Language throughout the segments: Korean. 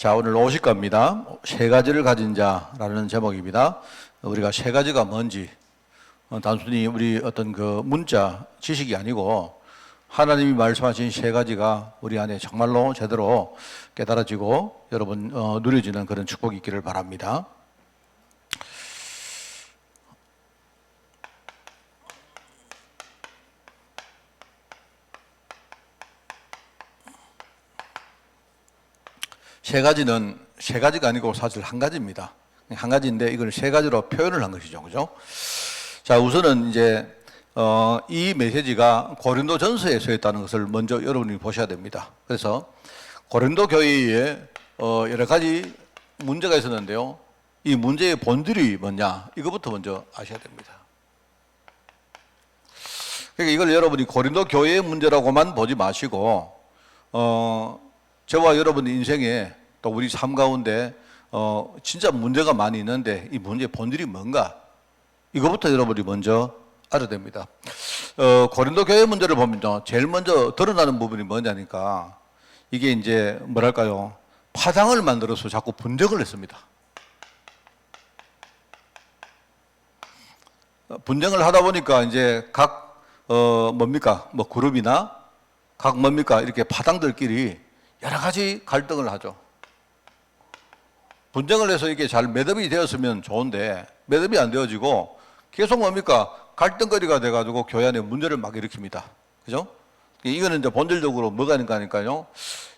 자, 오늘 50가입니다. 세 가지를 가진 자라는 제목입니다. 우리가 세 가지가 뭔지, 단순히 우리 어떤 그 문자, 지식이 아니고 하나님이 말씀하신 세 가지가 우리 안에 정말로 제대로 깨달아지고 여러분 누려지는 그런 축복이 있기를 바랍니다. 세 가지는 세 가지가 아니고 사실 한 가지입니다. 한 가지인데 이걸 세 가지로 표현을 한 것이죠. 그죠? 자, 우선은 이제 이 메시지가 고린도 전서에 서 있다는 것을 먼저 여러분이 보셔야 됩니다. 그래서 고린도 교회에 여러 가지 문제가 있었는데요. 이 문제의 본질이 뭐냐? 이것부터 먼저 아셔야 됩니다. 그러니까 이걸 여러분이 고린도 교회의 문제라고만 보지 마시고 저와 여러분 인생에 또 우리 삶 가운데 진짜 문제가 많이 있는데 이 문제의 본질이 뭔가? 이것부터 여러분이 먼저 알아야 됩니다. 고린도 교회 문제를 보면요, 제일 먼저 드러나는 부분이 뭐냐니까 이게 이제 뭐랄까요, 파장을 만들어서 자꾸 분쟁을 했습니다. 분쟁을 하다 보니까 이제 각 뭡니까, 뭐 그룹이나 각 뭡니까 이렇게 파당들끼리 여러 가지 갈등을 하죠. 분쟁을 해서 이게 잘 매듭이 되었으면 좋은데 매듭이 안 되어지고 계속 뭡니까 갈등거리가 돼가지고 교회 안에 문제를 막 일으킵니다. 그죠? 이거는 이제 본질적으로 뭐가 있는가 하니까요,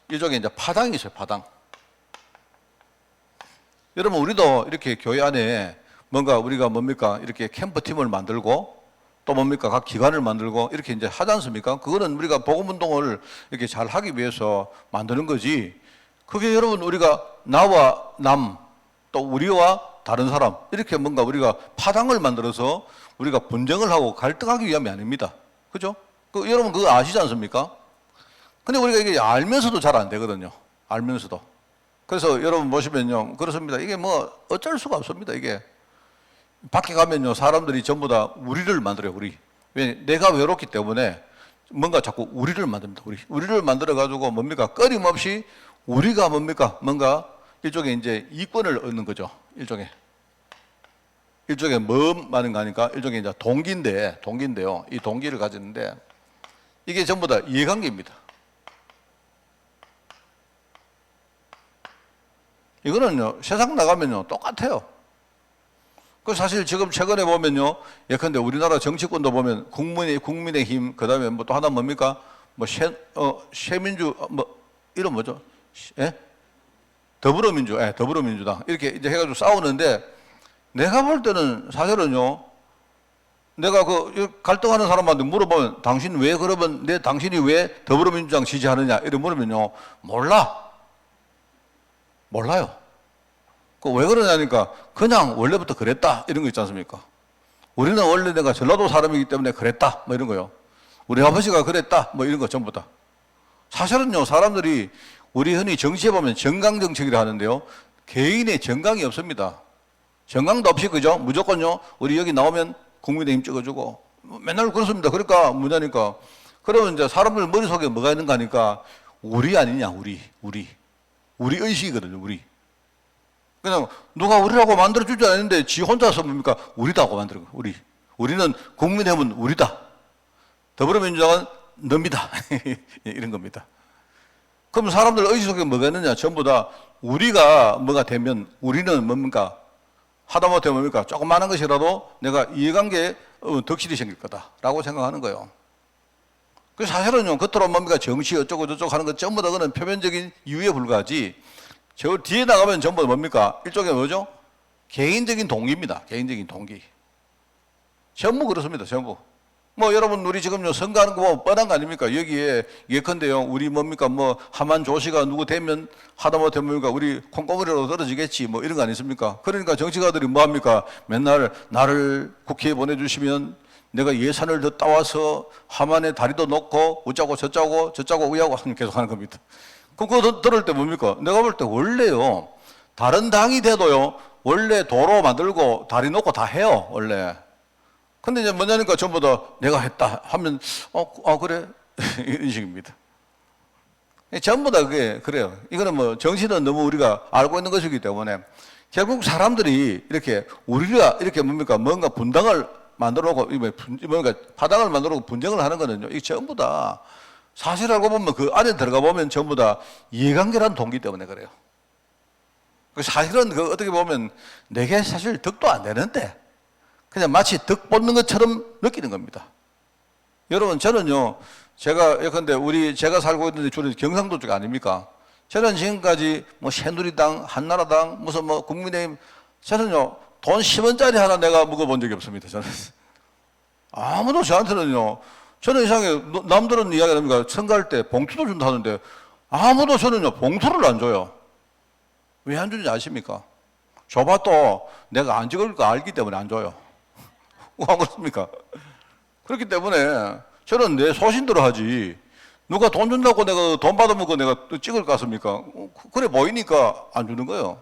일종의 이제 파당이 있어요. 파당. 여러분, 우리도 이렇게 교회 안에 뭔가 우리가 뭡니까 이렇게 캠프팀을 만들고 또 뭡니까 각 기관을 만들고 이렇게 이제 하지 않습니까? 그거는 우리가 복음운동을 이렇게 잘 하기 위해서 만드는 거지. 그게 여러분 우리가 나와 남 또 우리와 다른 사람 이렇게 뭔가 우리가 파당을 만들어서 우리가 분쟁을 하고 갈등하기 위함이 아닙니다. 그죠? 여러분 그거 아시지 않습니까? 근데 우리가 이게 알면서도 잘 안 되거든요. 알면서도. 그래서 여러분 보시면요, 그렇습니다. 이게 뭐 어쩔 수가 없습니다. 이게 밖에 가면요, 사람들이 전부 다 우리를 만들어요. 우리. 왜? 내가 외롭기 때문에 뭔가 자꾸 우리를 만듭니다. 우리를 만들어 가지고 뭡니까 끊임없이 우리가 뭡니까 뭔가 일종의 이제 이권을 얻는 거죠. 일종의 뭐 많은 거 하니까 일종의 이제 동기인데요. 이 동기를 가지는데 이게 전부 다 이해관계입니다. 이거는요, 세상 나가면요, 똑같아요. 그 사실 지금 최근에 보면요, 예컨대 우리나라 정치권도 보면 국민의힘, 그 다음에 뭐 또 하나 뭡니까? 뭐 새민주, 뭐, 이런 뭐죠? 예? 더불어민주당. 이렇게 이제 해가지고 싸우는데 내가 볼 때는 사실은요, 내가 그 갈등하는 사람한테 물어보면 당신 왜 그러면 당신이 왜 더불어민주당 지지하느냐? 이렇게 물으면요, 몰라요. 왜 그러냐니까 그냥 원래부터 그랬다 이런 거 있지 않습니까? 우리는 원래 내가 전라도 사람이기 때문에 그랬다 뭐 이런 거요. 우리 아버지가 그랬다 뭐 이런 거 전부 다. 사실은요, 사람들이 우리 흔히 정치에 보면 정강정책이라 하는데요, 개인의 정강이 없습니다. 정강도 없이 그죠? 무조건요, 우리 여기 나오면 국민의힘 찍어주고 맨날 그렇습니다. 그러니까 뭐냐니까 그러면 이제 사람들 머릿속에 뭐가 있는가 하니까 우리 아니냐, 우리 의식이거든요. 우리. 그냥 누가 우리라고 만들어주지 않는데 지 혼자서 뭡니까 우리다고 만드는 거예요. 우리는 국민의힘은 우리다, 더불어민주당은 늡니다. 이런 겁니다. 그럼 사람들 의식 속에 뭐가 있느냐, 전부 다 우리가 뭐가 되면 우리는 뭡니까 하다못해 뭡니까 조그마한 것이라도 내가 이해관계에 덕실이 생길 거다라고 생각하는 거예요. 그 사실은요, 겉으로 뭡니까 정치 어쩌고 저쩌고 하는 것 전부 다 그는 표면적인 이유에 불과하지, 저 뒤에 나가면 전부 다 뭡니까 일종의 뭐죠? 개인적인 동기입니다. 개인적인 동기. 전부 그렇습니다. 전부. 뭐 여러분 우리 지금 선거하는 거 뭐 뻔한 거 아닙니까? 여기에 예컨대요, 우리 뭡니까 뭐 하만 조씨가 누구 되면 하다못해 뭡니까 우리 콩고물이라도 떨어지겠지 뭐 이런 거 아니십니까? 그러니까 정치가들이 뭐 합니까? 맨날 나를 국회에 보내주시면 내가 예산을 더 따와서 하만에 다리도 놓고 어쩌고 저쩌고 의하고 계속 하는 겁니다. 그거 들을 때 뭡니까? 내가 볼 때 원래요, 다른 당이 돼도요, 원래 도로 만들고 다리 놓고 다 해요, 원래. 근데 이제 뭐냐니까 전부 다 내가 했다 하면, 그래. 이런 식입니다. 전부 다 그게 그래요. 이거는 뭐 정신은 너무 우리가 알고 있는 것이기 때문에 결국 사람들이 이렇게 우리가 이렇게 뭡니까 뭔가 분당을 만들어 놓고 뭔가 파당을 만들어 놓고 분쟁을 하는 거는요. 이게 전부 다 사실 알고 보면 그 안에 들어가 보면 전부 다 이해관계라는 동기 때문에 그래요. 사실은 그 어떻게 보면 내게 사실 덕도 안 되는데 그냥 마치 덕 보는 것처럼 느끼는 겁니다. 여러분 저는요 제가 예컨대 제가 살고 있는 데 주로 경상도 쪽 아닙니까? 저는 지금까지 뭐 새누리당, 한나라당, 무슨 뭐 국민의힘 저는요 돈 10원짜리 하나 내가 먹어본 적이 없습니다. 저는 아무도 저한테는요 저는 이상하게 남들은 이야기합니까? 선거할 때 봉투도 준다 하는데 아무도 저는요 봉투를 안 줘요. 왜 안 주는지 아십니까? 줘봐도 내가 안 찍을 거 알기 때문에 안 줘요. 안 그렇습니까? 그렇기 때문에 저는 내 소신대로 하지 누가 돈 준다고 내가 돈 받아먹고 내가 찍을 것 같습니까? 그래 보이니까 안 주는 거예요.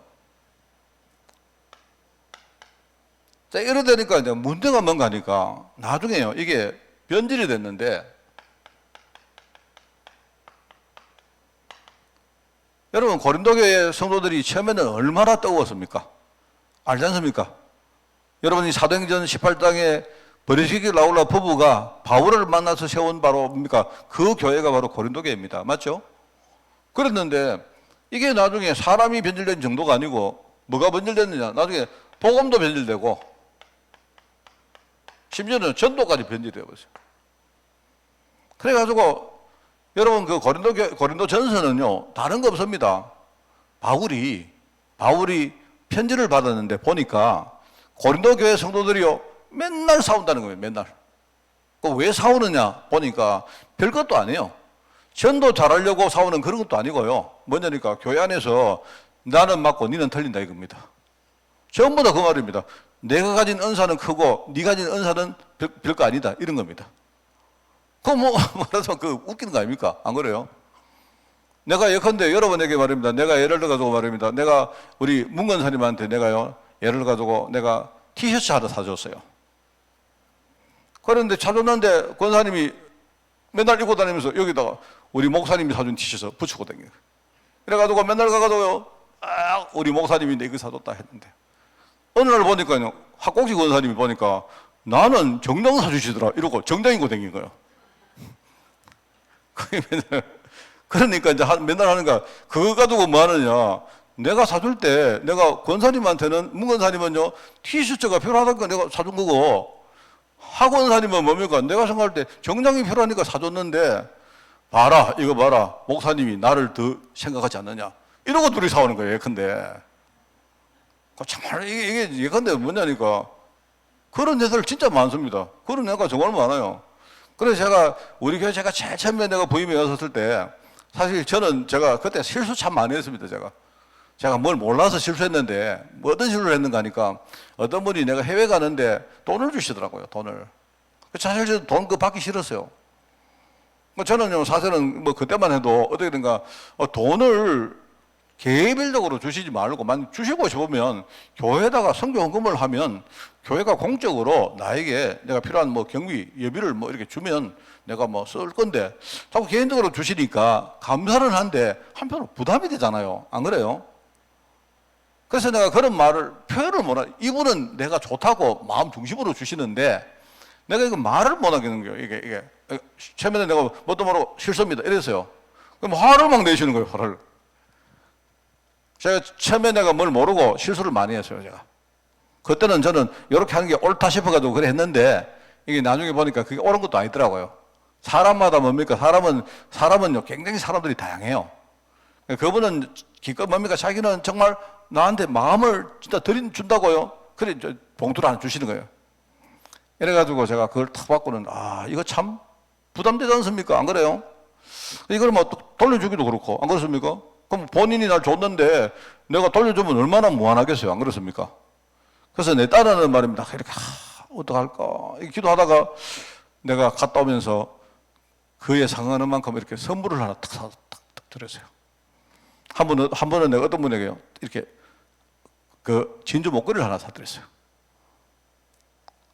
자, 이러다니까 이제 문제가 뭔가 하니까 나중에요 이게 변질이 됐는데 여러분 고린도교회 성도들이 처음에는 얼마나 뜨거웠습니까? 알지 않습니까? 여러분이 사도행전 18장에 버리시기 라울라 부부가 바울을 만나서 세운 바로 뭡니까? 그 교회가 바로 고린도교회입니다. 맞죠? 그랬는데 이게 나중에 사람이 변질된 정도가 아니고 뭐가 변질됐느냐? 나중에 복음도 변질되고 심지어는 전도까지 변질되어 버렸어요. 그래가지고 여러분 그 고린도 전서는요 다른 거 없습니다. 바울이 편지를 받았는데 보니까 고린도 교회 성도들이요 맨날 싸운다는 거예요. 맨날. 왜 싸우느냐 보니까 별것도 아니에요. 전도 잘하려고 싸우는 그런 것도 아니고요. 뭐냐니까 교회 안에서 나는 맞고 니는 틀린다 이겁니다. 전부 다 그 말입니다. 내가 가진 은사는 크고 네가 가진 은사는 별거 아니다 이런 겁니다. 그럼 뭐 말해서 그 웃기는 거 아닙니까? 안 그래요? 내가 예컨대 여러분에게 말입니다. 내가 예를 들어가지고 말입니다. 내가 우리 문건사님한테 내가요 예를 들어가지고 내가 티셔츠 하나 사줬어요. 그런데 사줬는데 권사님이 맨날 입고 다니면서 여기다가 우리 목사님이 사준 티셔츠 붙이고 다녀요. 그래가지고 맨날 가가지고요 우리 목사님이 내 이거 사줬다 했는데 어느 날 보니까요 학곡지 권사님이 보니까 나는 정당 사주시더라 이러고 정당 입고 다닌 거예요. 그러니까 이제 맨날 하는 거야. 그거 가지고 뭐 하느냐. 내가 사줄 때 내가 권사님한테는 문권사님은요 티셔츠가 필요하다니까 내가 사준 거고 하권사님은 뭡니까? 내가 생각할 때 정장이 필요하니까 사줬는데 봐라 이거 봐라 목사님이 나를 더 생각하지 않느냐 이러고 둘이 싸우는 거예요. 근데 정말 이게 예컨대 뭐냐니까 그런 애들 진짜 많습니다. 그런 애가 정말 많아요. 그래서 제가 우리 교회 제가 제일 처음에 내가 부임에 왔었을 때 사실 저는 제가 그때 실수 참 많이 했습니다. 제가 뭘 몰라서 실수했는데 뭐 어떤 실수를 했는가 하니까 어떤 분이 내가 해외 가는데 돈을 주시더라고요. 돈을. 사실 저는 돈 그거 받기 싫었어요. 저는요 사실은 뭐 그때만 해도 어떻게 된가 돈을 개별적으로 주시지 말고 만약 주시고 싶으면 교회에다가 선교 헌금을 하면 교회가 공적으로 나에게 내가 필요한 뭐 경비 예비를 뭐 이렇게 주면 내가 뭐 쓸 건데 자꾸 개인적으로 주시니까 감사는 한데 한편으로 부담이 되잖아요. 안 그래요? 그래서 내가 그런 말을 표현을 못하 이분은 내가 좋다고 마음 중심으로 주시는데 내가 이거 말을 못 하겠는 거예요. 이게 처음에는 내가 뭣도 모르고 실수입니다 이랬어요. 그럼 화를 막 내시는 거예요. 화를. 제가 처음에 내가 뭘 모르고 실수를 많이 했어요, 제가. 그때는 저는 이렇게 하는 게 옳다 싶어가지고 그래 했는데 이게 나중에 보니까 그게 옳은 것도 아니더라고요. 사람마다 뭡니까? 사람은요, 굉장히 사람들이 다양해요. 그분은 기껏 뭡니까? 자기는 정말 나한테 마음을 진짜 준다고요. 그래, 봉투를 하나 주시는 거예요. 이래가지고 제가 그걸 탁 받고는, 이거 참 부담되지 않습니까? 안 그래요? 이걸 뭐 돌려주기도 그렇고, 안 그렇습니까? 그럼 본인이 날 줬는데 내가 돌려주면 얼마나 무한하겠어요. 안 그렇습니까? 그래서 내 딸은 말입니다. 이렇게, 어떡할까. 이렇게 기도하다가 내가 갔다 오면서 그에 상하는 만큼 이렇게 선물을 하나 탁 드렸어요. 한 번은 내가 어떤 분에게요. 이렇게 그 진주 목걸이를 하나 사드렸어요.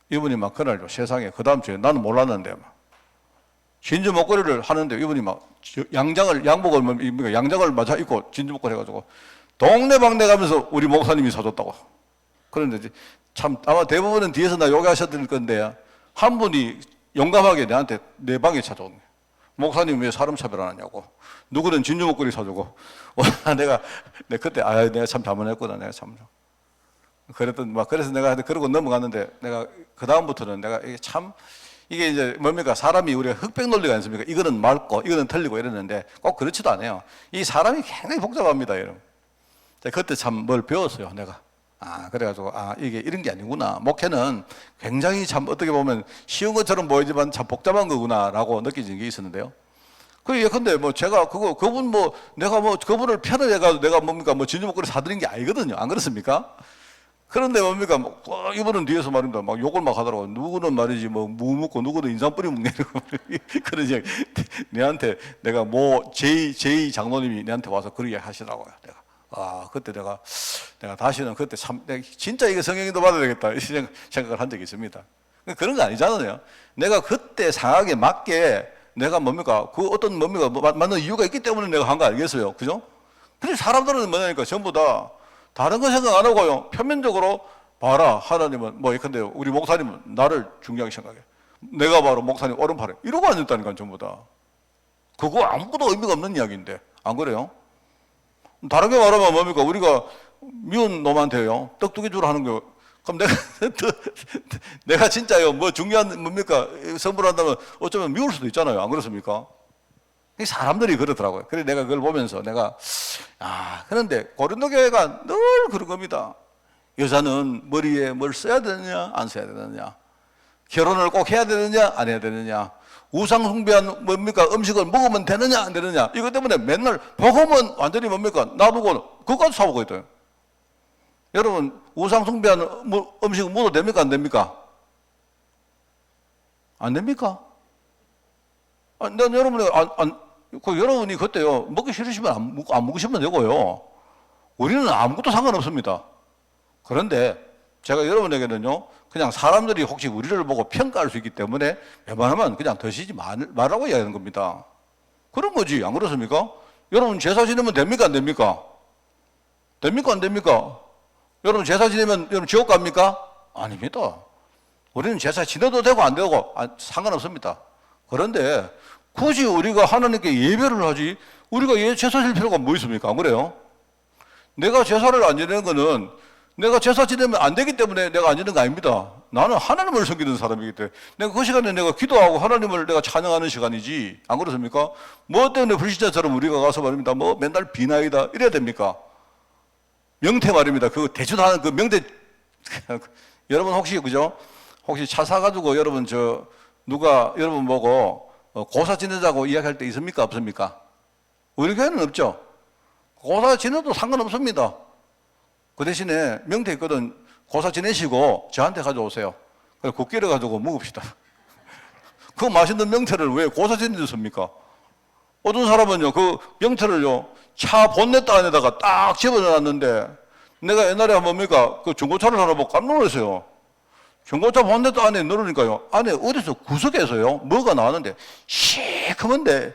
이분이 막 그날요. 세상에 그 다음 주에 나는 몰랐는데 막 진주 목걸이를 하는데 이분이 막 양장을 맞아 입고 진주 목걸이 해가지고 동네방네 가면서 우리 목사님이 사줬다고. 그런데 참 아마 대부분은 뒤에서 나 요구하셨을 건데 한 분이 용감하게 내한테 내 방에 찾아온 거예요. 목사님 왜 사람 차별하냐고. 누구는 진주 목걸이 사주고. 내가 그때 내가 참 잘못했구나. 내가 참. 그래서 내가 그러고 넘어갔는데 내가 그 다음부터는 내가 이게 이제 뭡니까? 사람이 우리가 흑백 논리가 아니습니까? 이거는 맑고 이거는 틀리고 이랬는데 꼭 그렇지도 않아요. 이 사람이 굉장히 복잡합니다, 여러분. 그때 참 뭘 배웠어요, 내가. 그래가지고 이게 이런 게 아니구나. 목회는 굉장히 참 어떻게 보면 쉬운 것처럼 보이지만 참 복잡한 거구나라고 느껴지는 게 있었는데요. 근데 제가 내가 그분을 편을 해가지고 내가 진주 목걸이 사드린 게 아니거든요. 안 그렇습니까? 그런데 이분은 뒤에서 말입니다. 막 욕을 막 하더라고요. 누구는 말이지 무 묻고 누구는 인삼 뿌리 묻네. 그러지 내한테 내가 제2 장로님이 내한테 와서 그렇게 하시더라고요. 그때 내가 다시는 그때 내가 진짜 이게 성령님도 받아야 되겠다 이 생각을 한 적이 있습니다. 그런 거 아니잖아요. 내가 그때 상황에 맞게 내가 맞는 이유가 있기 때문에 내가 한 거 알겠어요. 그죠? 근데 사람들은 뭐냐니까 전부 다 다른 거 생각 안 하고요. 표면적으로 봐라. 하나님은 근데 우리 목사님은 나를 중요하게 생각해. 내가 바로 목사님 오른팔에 이러고 앉았다니까 전부 다. 그거 아무것도 의미가 없는 이야기인데 안 그래요? 다르게 말하면 우리가 미운 놈한테요 떡두기 주라 하는 거. 그럼 내가 진짜요 중요한 선물한다면 어쩌면 미울 수도 있잖아요. 안 그렇습니까? 사람들이 그러더라고요. 그래서 내가 그걸 보면서 그런데 고린도 교회가 늘 그런 겁니다. 여자는 머리에 뭘 써야 되느냐 안 써야 되느냐, 결혼을 꼭 해야 되느냐 안 해야 되느냐, 우상 숭배한 음식을 먹으면 되느냐 안 되느냐, 이것 때문에 맨날 복음은 완전히 놔두고 그것까지 사오고 있어요. 여러분 우상 숭배한 음식을 먹어도 됩니까 안 됩니까? 안 됩니까? 여러분이 그때요 먹기 싫으시면 안 먹으시면 되고요. 우리는 아무것도 상관없습니다. 그런데 제가 여러분에게는요 그냥 사람들이 혹시 우리를 보고 평가할 수 있기 때문에 웬만하면 그냥 드시지 말라고 이야기하는 겁니다. 그런 거지. 안 그렇습니까? 여러분 제사 지내면 됩니까 안 됩니까? 됩니까 안 됩니까? 여러분 제사 지내면 여러분 지옥 갑니까? 아닙니다. 우리는 제사 지내도 되고 안 되고 상관없습니다. 그런데 굳이 우리가 하나님께 예배를 하지 우리가 제사 지낼 필요가 뭐 있습니까? 안 그래요? 내가 제사를 안 지내는 거는 내가 제사 지내면 안 되기 때문에 내가 안 지내는 거 아닙니다. 나는 하나님을 섬기는 사람이기 때문에 내가 그 시간에 내가 기도하고 하나님을 내가 찬양하는 시간이지. 안 그렇습니까? 뭐 때문에 불신자처럼 우리가 가서 말입니다. 맨날 비나이다 이래야 됩니까? 명태 말입니다. 그거 대충 하는 그 명태 여러분 혹시 차 사가지고 여러분 누가 여러분 보고 고사 지내자고 이야기할 때 있습니까 없습니까? 우리 교회는 없죠. 고사 지내도 상관없습니다. 그 대신에 명태 있거든. 고사 지내시고 저한테 가져오세요. 그래서 국기를 가지고 먹읍시다. 그 맛있는 명태를 왜 고사 지내줬습니까? 어떤 사람은요 그 명태를요 차 본넷 안에다가 딱 집어넣었는데 내가 옛날에 그 중고차를 하나 보고 깜짝 놀랐어요. 중고차 본넷 안에 넣으니까요 안에 어디서 구석에서요 뭐가 나왔는데 시커먼데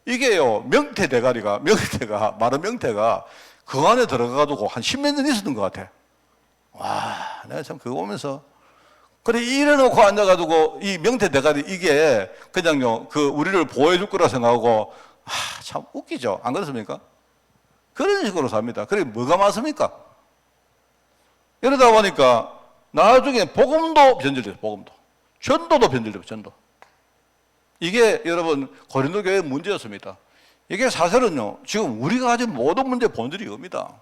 이게요 명태 대가리가 마른 명태가 그 안에 들어가가지고 한 10몇 년 있었던 것 같아. 와, 내가 참 그거 보면서 그래 이래놓고 앉아가지고 이 명태 대가리 이게 그냥요 우리를 보호해줄 거라 생각하고 참 웃기죠. 안 그렇습니까? 그런 식으로 삽니다. 그래 뭐가 맞습니까? 이러다 보니까 나중에 복음도 변질돼요. 복음도 전도도 변질돼요. 전도. 이게 여러분 고린도 교회의 문제였습니다. 이게 사실은요 지금 우리가 가진 모든 문제 본질이 이겁니다.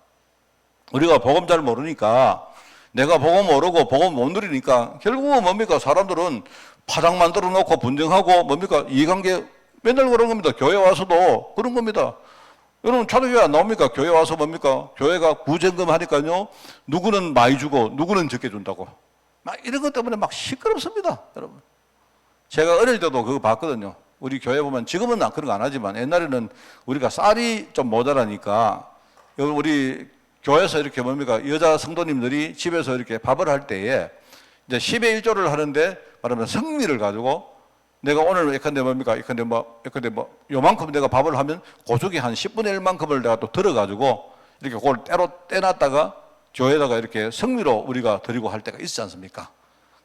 우리가 복음 잘 모르니까 내가 복음 모르고 복음 못 누리니까 결국은 사람들은 파장 만들어 놓고 분쟁하고 이해관계 맨날 그런 겁니다. 교회 와서도 그런 겁니다. 여러분 초대교회 안 나옵니까? 교회 와서 교회가 구쟁금 하니까요 누구는 많이 주고 누구는 적게 준다고 이런 것 때문에 시끄럽습니다. 여러분 제가 어릴 때도 그거 봤거든요. 우리 교회 보면 지금은 그런 거 안 하지만 옛날에는 우리가 쌀이 좀 모자라니까 우리 교회에서 이렇게 여자 성도님들이 집에서 이렇게 밥을 할 때에 이제 10의 1조를 하는데 말하면 성미를 가지고 내가 오늘 예컨대 뭡니까? 예컨대 요만큼 내가 밥을 하면 고속이 한 10분의 1만큼을 내가 또 들어가지고 이렇게 그걸 때로 떼놨다가 교회에다가 이렇게 성미로 우리가 드리고 할 때가 있지 않습니까?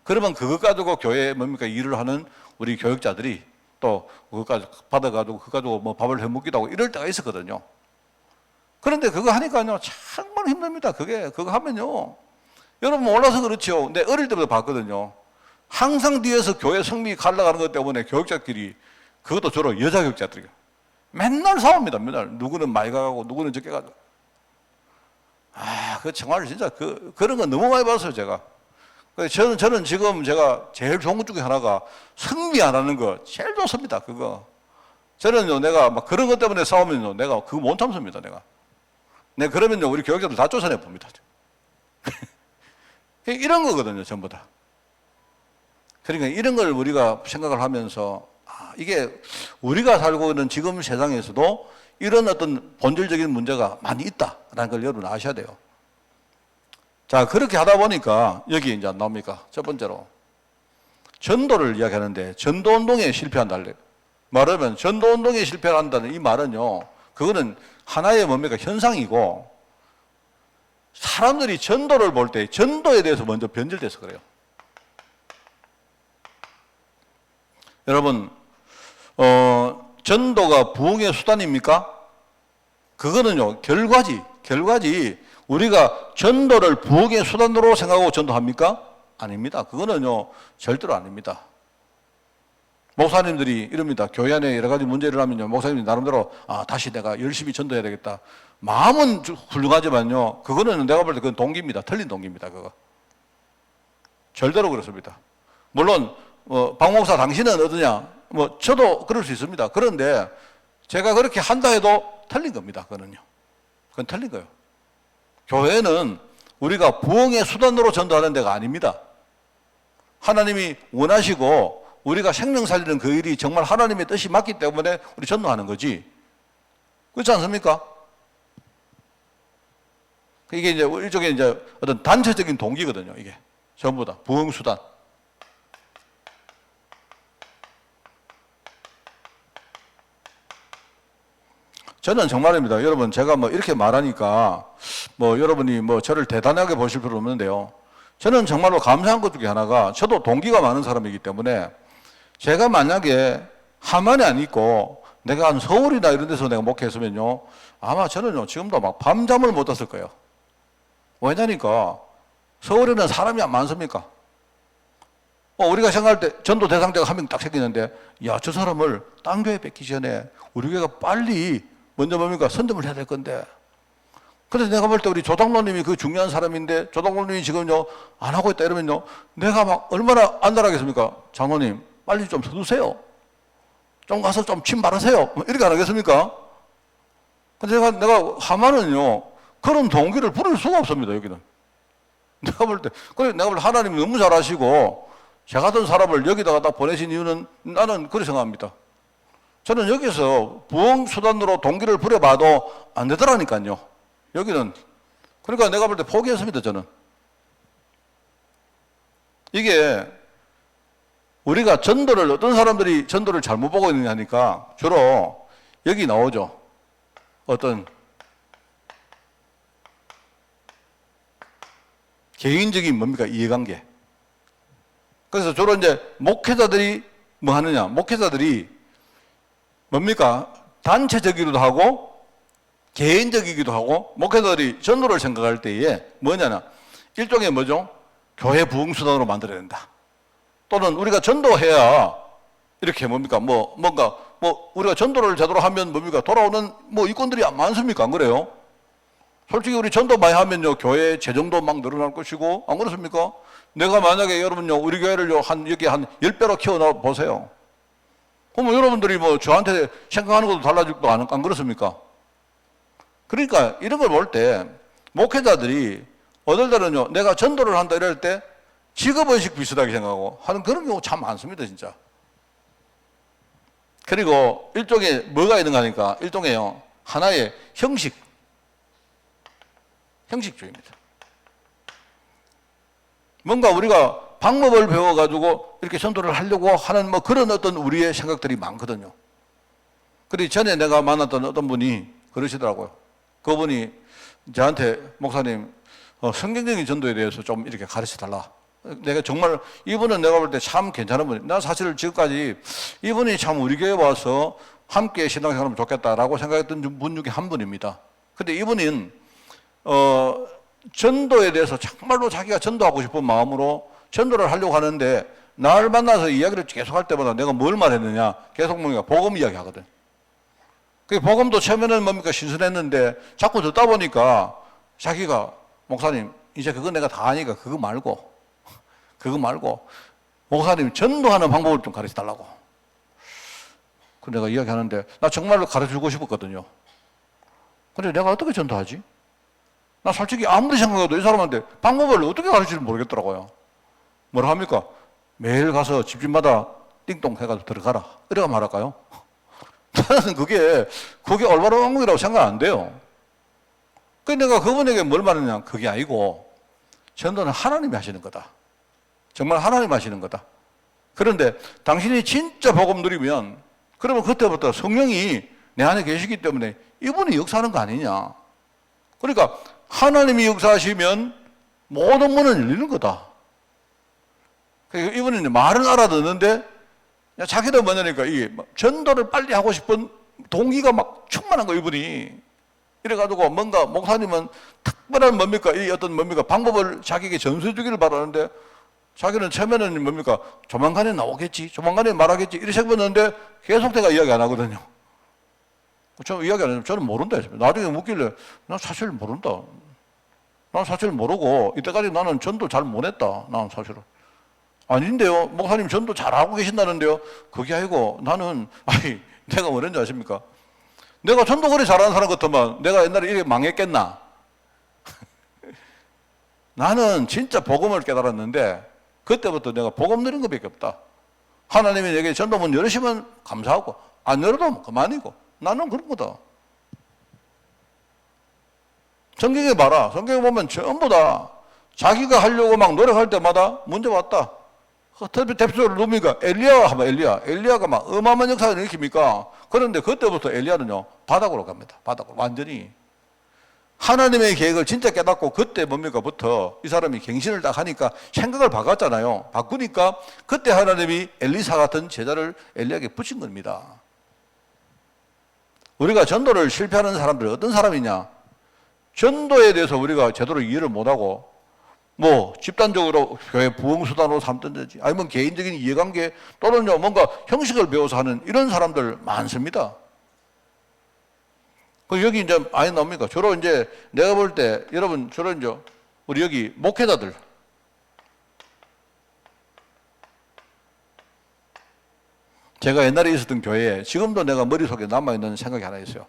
그러면 그것 가지고 교회에 뭡니까? 일을 하는 우리 교육자들이 또 그것까지 받아가지고 그거 가지고 뭐 밥을 해 먹기도 하고 이럴 때가 있었거든요. 그런데 그거 하니까요, 정말 힘듭니다. 그거 하면요. 여러분 몰라서 그렇죠. 근데 어릴 때부터 봤거든요. 항상 뒤에서 교회 성미 갈라가는 것 때문에 교육자끼리, 그것도 주로 여자 교육자들이 맨날 싸웁니다. 맨날. 누구는 많이 가고 누구는 적게 가고. 그 정말 진짜 그런 거 너무 많이 봤어요, 제가. 저는 지금 제가 제일 좋은 것 중에 하나가 성미 안 하는 거 제일 좋습니다, 그거. 저는요, 내가 막 그런 것 때문에 싸우면요, 내가 그거 못 참습니다, 내가. 그러면요, 우리 교육자들 다 쫓아내 봅니다. 이런 거거든요, 전부 다. 그러니까 이런 걸 우리가 생각을 하면서, 이게 우리가 살고 있는 지금 세상에서도 이런 어떤 본질적인 문제가 많이 있다라는 걸 여러분 아셔야 돼요. 자, 그렇게 하다 보니까 여기 이제 나옵니까? 첫 번째로. 전도를 이야기하는데 전도운동에 실패한다. 말하면 전도운동에 실패한다는 이 말은요, 그거는 하나의 뭡니까? 현상이고, 사람들이 전도를 볼 때 전도에 대해서 먼저 변질돼서 그래요. 여러분, 전도가 부흥의 수단입니까? 그거는요, 결과지. 우리가 전도를 부흥의 수단으로 생각하고 전도합니까? 아닙니다. 그거는요, 절대로 아닙니다. 목사님들이 이럽니다. 교회 안에 여러 가지 문제를 하면요, 목사님이 나름대로, 다시 내가 열심히 전도해야 되겠다. 마음은 훌륭하지만요, 그거는 내가 볼 때 그건 동기입니다. 틀린 동기입니다, 그거. 절대로 그렇습니다. 물론, 박 목사 당신은 어떠냐? 저도 그럴 수 있습니다. 그런데 제가 그렇게 한다 해도 틀린 겁니다. 그건 틀린 거예요. 교회는 우리가 부흥의 수단으로 전도하는 데가 아닙니다. 하나님이 원하시고 우리가 생명 살리는 그 일이 정말 하나님의 뜻이 맞기 때문에 우리 전도하는 거지. 그렇지 않습니까? 이게 이제 일종의 이제 어떤 단체적인 동기거든요. 이게 전부 다 부흥 수단. 저는 정말입니다. 여러분, 제가 이렇게 말하니까 여러분이 저를 대단하게 보실 필요 없는데요. 저는 정말로 감사한 것 중에 하나가, 저도 동기가 많은 사람이기 때문에 제가 만약에 하만에 안 있고 내가 한 서울이나 이런 데서 내가 목회했으면요, 아마 저는요, 지금도 막 밤잠을 못 잤을 거예요. 왜냐니까 서울에는 사람이 안 많습니까? 우리가 생각할 때 전도 대상자가 한 명 딱 생기는데, 야, 저 사람을 딴 교회 뺏기 전에 우리 교회가 빨리 먼저 뭡니까? 선점을 해야 될 건데. 그래서 내가 볼 때 우리 조당로님이 그 중요한 사람인데, 조당로님이 지금요, 안 하고 있다 이러면요, 내가 막 얼마나 안달하겠습니까? 장로님, 빨리 좀 서두세요. 좀 가서 좀 침 바르세요. 이렇게 안 하겠습니까? 근데 내가 하만은요, 그런 동기를 부릴 수가 없습니다, 여기는. 내가 볼 때, 그래, 내가 볼 때 하나님이 너무 잘하시고, 저 같은 사람을 여기다가 딱 보내신 이유는 나는 그렇게 생각합니다. 저는 여기서 부흥 수단으로 동기를 부려봐도 안 되더라니까요. 여기는. 그러니까 내가 볼 때 포기했습니다, 저는. 이게 우리가 전도를, 어떤 사람들이 전도를 잘못 보고 있느냐 하니까 주로 여기 나오죠. 어떤 개인적인 뭡니까? 이해관계. 그래서 주로 이제 목회자들이 뭐 하느냐? 목회자들이 뭡니까? 단체적이기도 하고 개인적이기도 하고, 목회자들이 전도를 생각할 때에 뭐냐나, 일종의 뭐죠? 교회 부흥수단으로 만들어야 된다. 또는 우리가 전도해야 이렇게 뭡니까? 뭔가 우리가 전도를 제대로 하면 뭡니까? 돌아오는 이권들이 많습니까? 안 그래요? 솔직히 우리 전도 많이 하면요, 교회 재정도 막 늘어날 것이고, 안 그렇습니까? 내가 만약에 여러분요, 우리 교회를요, 여기 한 10배로 키워놔 보세요. 그러면 여러분들이 저한테 생각하는 것도 달라지고 안 그렇습니까? 그러니까 이런 걸 볼 때 목회자들이 어떨 때는요, 내가 전도를 한다 이럴 때 직업의식 비슷하게 생각하고 하는 그런 경우 참 많습니다, 진짜. 그리고 일종의 뭐가 있는가 하니까, 일종의 하나의 형식주의입니다. 뭔가 우리가 방법을 배워가지고 이렇게 전도를 하려고 하는 뭐 그런 어떤 우리의 생각들이 많거든요. 그리고 전에 내가 만났던 어떤 분이 그러시더라고요. 그분이 저한테 목사님, 성경적인 전도에 대해서 좀 이렇게 가르쳐 달라. 내가 정말 이분은 내가 볼 때 참 괜찮은 분이. 나 사실 지금까지 이분이 참 우리 교회 와서 함께 신앙생활하면 좋겠다라고 생각했던 분 중에 한 분입니다. 근데 이분은 전도에 대해서 정말로 자기가 전도하고 싶은 마음으로 전도를 하려고 하는데 나를 만나서 이야기를 계속 할 때마다 내가 뭘 말했느냐 계속 뭡니까 복음 이야기 하거든. 그 복음도 처음에는 뭡니까 신선했는데 자꾸 듣다 보니까 자기가 목사님 이제 그거 내가 다 아니까 그거 말고 목사님 전도하는 방법을 좀 가르쳐 달라고. 그 내가 이야기하는데 나 정말로 가르쳐 주고 싶었거든요. 근데 내가 어떻게 전도하지? 나 솔직히 아무리 생각해도 이 사람한테 방법을 어떻게 가르칠지 모르겠더라고요. 뭐라 합니까? 매일 가서 집집마다 띵동 해가지고 들어가라. 이래가 말할까요? 저는 그게 올바른 방법이라고 생각 안 돼요. 그래서 내가 그분에게 뭘 말했냐? 그게 아니고 전도는 하나님이 하시는 거다. 정말 하나님이 하시는 거다. 그런데 당신이 진짜 복음 누리면 그러면 그때부터 성령이 내 안에 계시기 때문에 이분이 역사하는 거 아니냐. 그러니까 하나님이 역사하시면 모든 문은 열리는 거다. 그러니까 이분은 말은 알아듣는데 자기도 뭐냐니까 이 전도를 빨리 하고 싶은 동기가 막 충만한 거 이분이. 이래가지고 뭔가 목사님은 특별한 뭡니까 이 어떤 뭡니까 방법을 자기에게 전수해 주기를 바라는데 자기는 처음에는 뭡니까 조만간에 나오겠지 조만간에 말하겠지 이렇게 생각했는데 계속 내가 이야기 안 하거든요. 저 이야기 안 해요. 저는 모른다 했습니다. 나중에 묻길래 난 사실 모른다. 난 사실 모르고 이때까지 나는 전도 잘 못했다. 나는 사실은. 아닌데요. 목사님 전도 잘하고 계신다는데요. 그게 아니고 나는 내가 뭐랬는지 아십니까? 내가 전도 그리 잘하는 사람 같으면 내가 옛날에 이렇게 망했겠나? 나는 진짜 복음을 깨달았는데 그때부터 내가 복음 누린 것밖에 없다. 하나님이 내게 전도문 열으시면 감사하고 안 열어도 그만이고 나는 그런 거다. 성경에 봐라. 성경에 보면 전부 다 자기가 하려고 막 노력할 때마다 문제 왔다. 특히 대표적으로 누굽니까? 엘리야 하면 엘리야가 막 어마어마한 역사를 일으킵니까? 그런데 그때부터 엘리야는요 바닥으로 갑니다. 바닥으로 완전히 하나님의 계획을 진짜 깨닫고 그때 뭡니까부터 이 사람이 갱신을 딱 하니까 생각을 바꿨잖아요. 바꾸니까 그때 하나님이 엘리사 같은 제자를 엘리야에게 붙인 겁니다. 우리가 전도를 실패하는 사람들이 어떤 사람이냐? 전도에 대해서 우리가 제대로 이해를 못하고 뭐 집단적으로 교회 부흥수단으로 삼든지 아니면 개인적인 이해관계 또는 뭔가 형식을 배워서 하는 이런 사람들 많습니다. 여기 이제 많이 나옵니까? 주로 이제 내가 볼 때 여러분 주로 이제 우리 여기 목회자들 제가 옛날에 있었던 교회에 지금도 내가 머릿속에 남아있는 생각이 하나 있어요.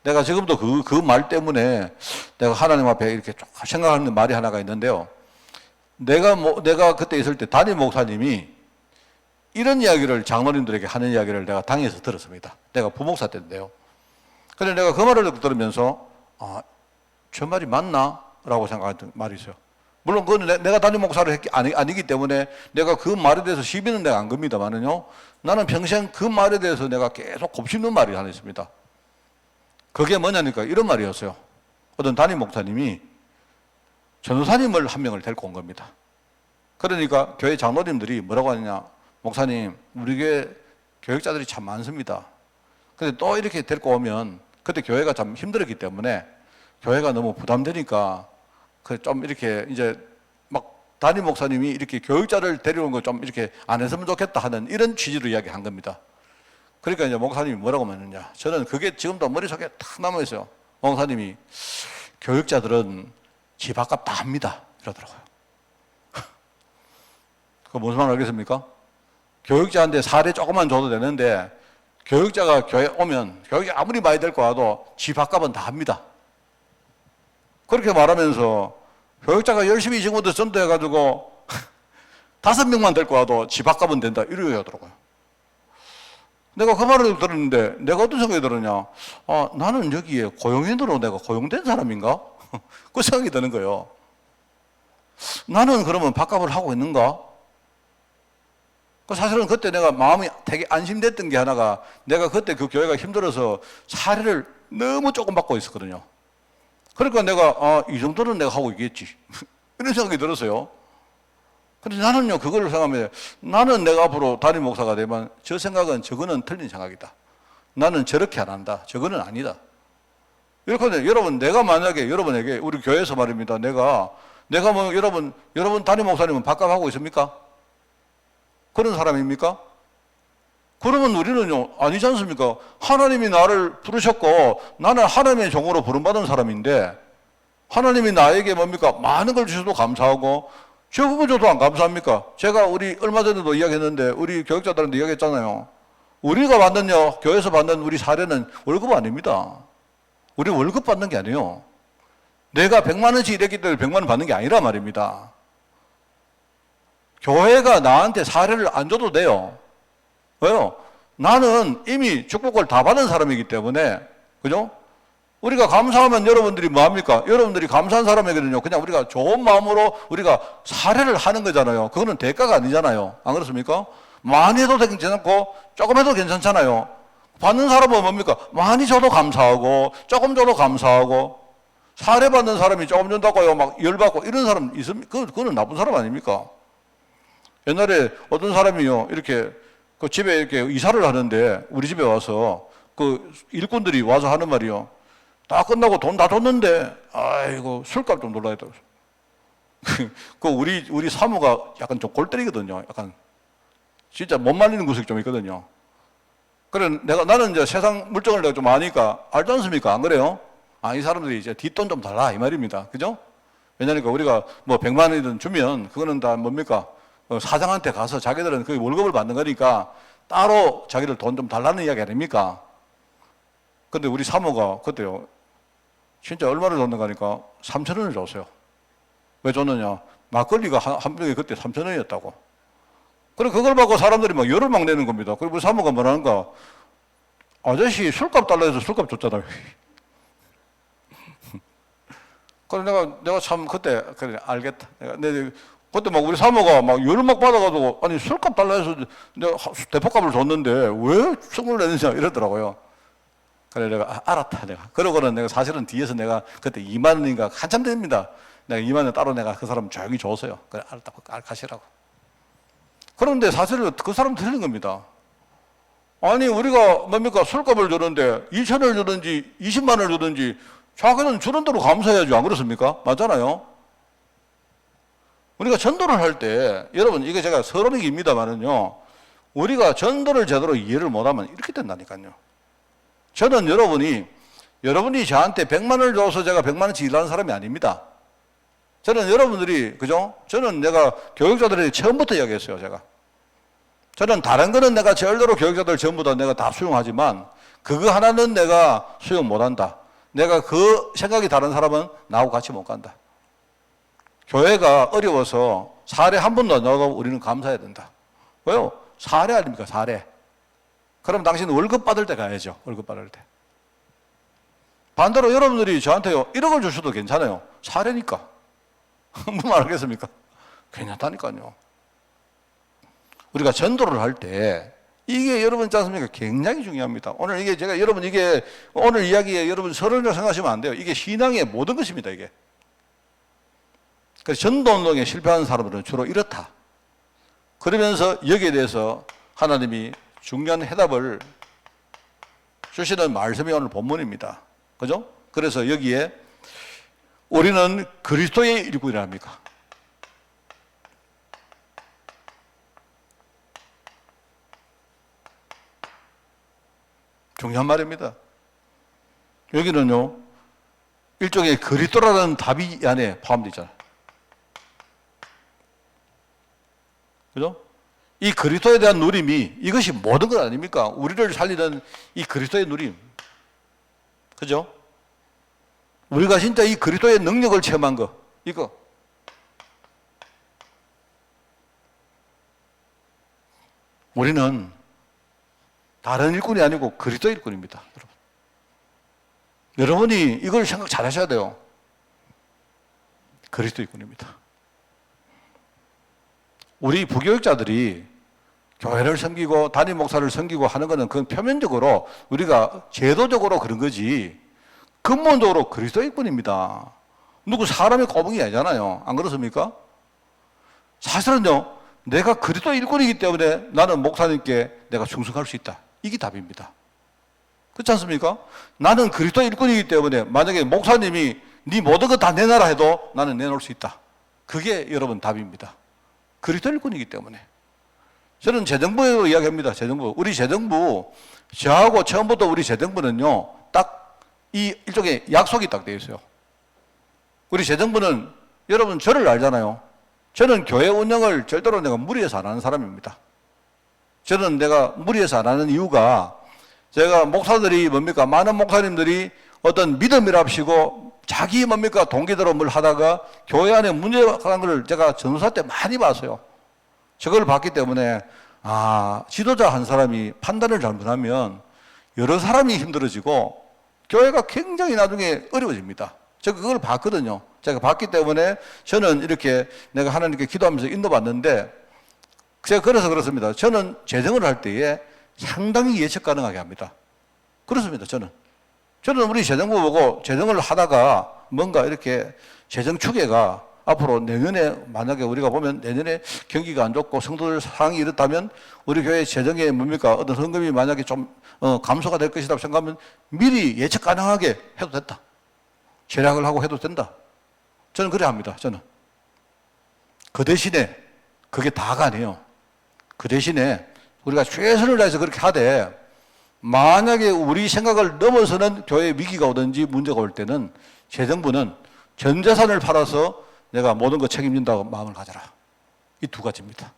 내가 지금도 그 말 때문에 내가 하나님 앞에 이렇게 쭉 생각하는 말이 하나가 있는데요. 내가 그때 있을 때 담임 목사님이 이런 이야기를 장로님들에게 하는 이야기를 내가 당에서 들었습니다. 내가 부목사 때인데요. 그래서 내가 그 말을 들으면서 저 말이 맞나? 라고 생각했던 말이 있어요. 물론 그건 내가 담임 목사를 아니기 때문에 내가 그 말에 대해서 시비는 내가 안 겁니다만은요. 나는 평생 그 말에 대해서 내가 계속 곱씹는 말이 하나 있습니다. 그게 뭐냐니까 이런 말이었어요. 어떤 담임 목사님이 전도사님을 한 명을 데리고 온 겁니다. 그러니까 교회 장로님들이 뭐라고 하느냐. 목사님, 우리 교회 교육자들이 참 많습니다. 근데 또 이렇게 데리고 오면 그때 교회가 참 힘들었기 때문에 교회가 너무 부담되니까 좀 이렇게 이제 막 담임 목사님이 이렇게 교육자를 데려온 거 좀 이렇게 안 했으면 좋겠다 하는 이런 취지로 이야기한 겁니다. 그러니까 이제 목사님이 뭐라고 말했느냐. 저는 그게 지금도 머릿속에 탁 남아있어요. 목사님이 교육자들은 집 밥값 다 합니다. 이러더라고요. 그거 무슨 말 알겠습니까? 교육자한테 사례 조금만 줘도 되는데 교육자가 교회 오면 교육이 아무리 많이 데리고 와도 집 밥값은 다 합니다. 그렇게 말하면서 교육자가 열심히 지금부터 전도해가지고 5명만 데리고 와도 집 밥값은 된다. 이러고 하더라고요. 내가 그 말을 들었는데 내가 어떤 생각이 들었냐. 나는 여기에 고용인으로 내가 고용된 사람인가? 그 생각이 드는 거예요. 나는 그러면 밥값을 하고 있는가? 사실은 그때 내가 마음이 되게 안심됐던 게 하나가 내가 그때 그 교회가 힘들어서 사례를 너무 조금 받고 있었거든요. 그러니까 내가 이 정도는 내가 하고 있겠지 이런 생각이 들었어요. 근데 나는요 그걸 생각하면 나는 내가 앞으로 담임 목사가 되면 저 생각은 저거는 틀린 생각이다. 나는 저렇게 안 한다. 저거는 아니다. 이렇게 하면 여러분 내가 만약에 여러분에게 우리 교회에서 말입니다. 내가 뭐 여러분 담임 목사님은 밥값하고 있습니까? 그런 사람입니까? 그러면 우리는요 아니지 않습니까? 하나님이 나를 부르셨고 나는 하나님의 종으로 부름받은 사람인데 하나님이 나에게 뭡니까? 많은 걸 주셔도 감사하고 적은 줘도 안 감사합니까? 제가 우리 얼마 전에도 이야기했는데 우리 교육자들한테 이야기했잖아요. 우리가 받는요 교회에서 받는 우리 사례는 월급 아닙니다. 우리 월급 받는 게 아니에요. 내가 100만 원씩 일했기 때문에 100만 원 받는 게 아니라 말입니다. 교회가 나한테 사례를 안 줘도 돼요. 왜요? 나는 이미 축복을 다 받은 사람이기 때문에, 그죠? 우리가 감사하면 여러분들이 뭐합니까? 여러분들이 감사한 사람에게는요, 그냥 우리가 좋은 마음으로 우리가 사례를 하는 거잖아요. 그거는 대가가 아니잖아요. 안 그렇습니까? 많이 해도 괜찮고, 조금 해도 괜찮잖아요. 받는 사람은 뭡니까? 많이 줘도 감사하고, 조금 줘도 감사하고, 사례 받는 사람이 조금 준다고요, 막 열받고, 이런 사람 있습니까? 그거는 나쁜 사람 아닙니까? 옛날에 어떤 사람이요, 이렇게 그 집에 이렇게 이사를 하는데 우리 집에 와서 그 일꾼들이 와서 하는 말이요. 다 끝나고 돈 다 줬는데, 아이고, 술값 좀 놀라야 돼. 그 우리 사모가 약간 좀 골 때리거든요. 약간 진짜 못 말리는 구석이 좀 있거든요. 그래, 나는 이제 세상 물정을 내가 좀 아니까 알지 않습니까? 안 그래요? 이 사람들이 이제 뒷돈 좀 달라. 이 말입니다. 그죠? 왜냐니까 우리가 뭐 100만 원이든 주면 그거는 다 뭡니까? 사장한테 가서 자기들은 그 월급을 받는 거니까 따로 자기들 돈 좀 달라는 이야기 아닙니까? 근데 우리 사모가 그때요, 진짜 얼마를 줬는가 하니까 3,000원을 줬어요. 왜 줬느냐? 막걸리가 한 병에 그때 3,000원이었다고. 그래, 그걸 받고 사람들이 막 열을 막 내는 겁니다. 그리고 우리 사모가 뭐라는가? 아저씨 술값 달라 해서 술값 줬잖아요. 그래, 내가 참 그때, 그래, 알겠다. 그때 막 우리 사모가 막 열을 막 받아가지고, 아니, 술값 달라 해서 내가 대포값을 줬는데 왜 술을 내느냐 이러더라고요. 그래, 내가, 알았다, 내가. 그러고는 내가 사실은 뒤에서 내가 그때 2만 원인가 한참 됩니다. 내가 2만 원 따로 내가 그 사람 조용히 줬어요. 그래, 알았다, 가시라고. 그런데 사실 그 사람 틀린 겁니다. 아니, 우리가 뭡니까? 술값을 주는데 2,000원을 주든지 20만 원을 주든지 자기는 주는 대로 감사해야죠. 안 그렇습니까? 맞잖아요. 우리가 전도를 할 때, 여러분, 이게 제가 서론이기입니다만은요, 우리가 전도를 제대로 이해를 못하면 이렇게 된다니까요. 저는 여러분이 저한테 100만 원을 줘서 제가 100만 원씩 일하는 사람이 아닙니다. 저는 여러분들이, 그죠? 저는 내가 교육자들에게 처음부터 이야기했어요, 제가. 저는 다른 거는 내가 절대로 교육자들 전부 다 내가 다 수용하지만, 그거 하나는 내가 수용 못 한다. 내가 그 생각이 다른 사람은 나하고 같이 못 간다. 교회가 어려워서 사례 한 번도 안 나가고 우리는 감사해야 된다. 왜요? 사례 아닙니까? 사례. 그럼 당신은 월급 받을 때 가야죠. 월급 받을 때. 반대로 여러분들이 저한테요 1억을 주셔도 괜찮아요. 사례니까. 무슨 말 하겠습니까? 괜찮다니까요. 우리가 전도를 할 때 이게 여러분 있지 않습니까? 굉장히 중요합니다. 오늘 이게 제가 여러분 이게 오늘 이야기에 여러분 서론이라고 생각하시면 안 돼요. 이게 신앙의 모든 것입니다. 이게. 그래서 전도운동에 실패하는 사람들은 주로 이렇다. 그러면서 여기에 대해서 하나님이 중요한 해답을 주시는 말씀이 오늘 본문입니다. 그죠? 그래서 여기에 우리는 그리스도의 일꾼이라 합니까? 중요한 말입니다. 여기는요, 일종의 그리스도라는 답이 이 안에 포함되어 있잖아요. 그죠? 이 그리스도에 대한 누림이 이것이 모든 것 아닙니까? 우리를 살리는 이 그리스도의 누림. 그죠? 우리가 진짜 이 그리스도의 능력을 체험한 거, 이거. 우리는 다른 일꾼이 아니고 그리스도 일꾼입니다. 여러분이 이걸 생각 잘 하셔야 돼요. 그리스도 일꾼입니다. 우리 부교육자들이 교회를 섬기고 담임 목사를 섬기고 하는 것은 그건 표면적으로 우리가 제도적으로 그런 거지 근본적으로 그리스도인뿐입니다. 누구 사람의 꼬붕이 아니잖아요. 안 그렇습니까? 사실은요, 내가 그리스도 일꾼이기 때문에 나는 목사님께 내가 충성할 수 있다. 이게 답입니다. 그렇지 않습니까? 나는 그리스도 일꾼이기 때문에 만약에 목사님이 네 모든 거 다 내놔라 해도 나는 내놓을 수 있다. 그게 여러분 답입니다. 그리스도 일꾼이기 때문에. 저는 재정부로 이야기합니다. 재정부. 우리 재정부, 저하고 처음부터 우리 재정부는요, 딱 이 일종의 약속이 딱 되어 있어요. 우리 재정부는 여러분 저를 알잖아요. 저는 교회 운영을 절대로 내가 무리해서 안 하는 사람입니다. 저는 내가 무리해서 안 하는 이유가 제가 목사들이 뭡니까? 많은 목사님들이 어떤 믿음이랍시고 자기 뭡니까? 동기대로 뭘 하다가 교회 안에 문제가 가는 걸 제가 전도사 때 많이 봤어요. 저걸 봤기 때문에 지도자 한 사람이 판단을 잘못하면 여러 사람이 힘들어지고 교회가 굉장히 나중에 어려워집니다. 제가 그걸 봤거든요. 제가 봤기 때문에 저는 이렇게 내가 하나님께 기도하면서 인도받는데 제가 그래서 그렇습니다. 저는 재정을 할 때에 상당히 예측 가능하게 합니다. 그렇습니다. 저는 우리 재정부 보고 재정을 하다가 뭔가 이렇게 재정 추계가 앞으로 내년에 만약에 우리가 보면 내년에 경기가 안 좋고 성도들 상황이 이렇다면 우리 교회 재정에 뭡니까? 어떤 헌금이 만약에 좀 감소가 될 것이라고 생각하면 미리 예측 가능하게 해도 됐다. 절약을 하고 해도 된다. 저는 그래 합니다. 저는. 그 대신에 그게 다가 아니에요. 그 대신에 우리가 최선을 다해서 그렇게 하되 만약에 우리 생각을 넘어서는 교회 위기가 오든지 문제가 올 때는 재정부는 전 재산을 팔아서 내가 모든 거 책임진다고 마음을 가져라. 이 두 가지입니다.